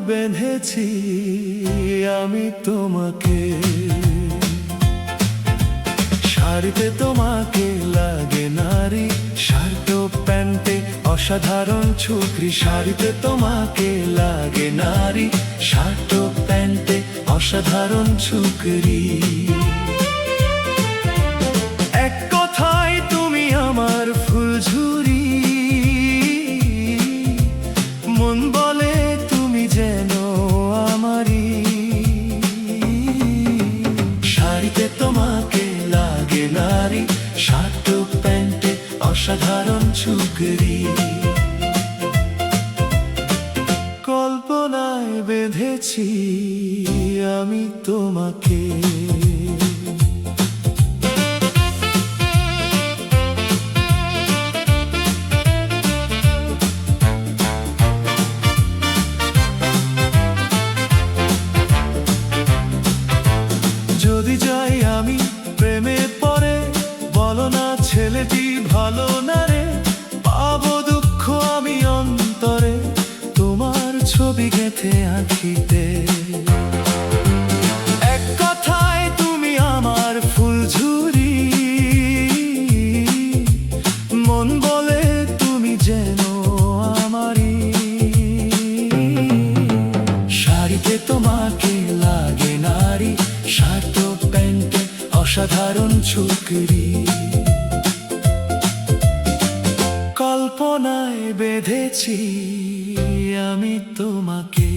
বেঁধেছি আমি তোমাকে, শাড়িতে তোমাকে লাগে নারী, শার্ট ও প্যান্টে অসাধারণ ছুকরি। শাড়িতে তোমাকে লাগে নারী, শার্ট ও প্যান্টে অসাধারণ ছুকরি। এক কথায় তুমি আমার ফুলঝুরি, মন বলে তুমি যেন আমারই। শাড়িতে তোমাকে লাগে নারী, শার্ট ও প্যান্টে অসাধারণ ছুকরি। কল্পনায় বেঁধেছি আমি তোমাকে। যদি যাই আমি প্রেমে পড়ে, বলো না ছেলেটি ভালো না রে। পাবো দুঃখ আমি অন্তরে, তোমার ছবি গেঁথে আঁখিতে। এক কথায় তুমি আমার ফুলঝুরি, মন বলে তুমি যেন আমারই। শাড়িতে তোমাকে লাগে নারী, শার্ট ও প্যান্টে অসাধারণ ছুকরি। কল্পনায় বেঁধেছি আমি তোমাকে।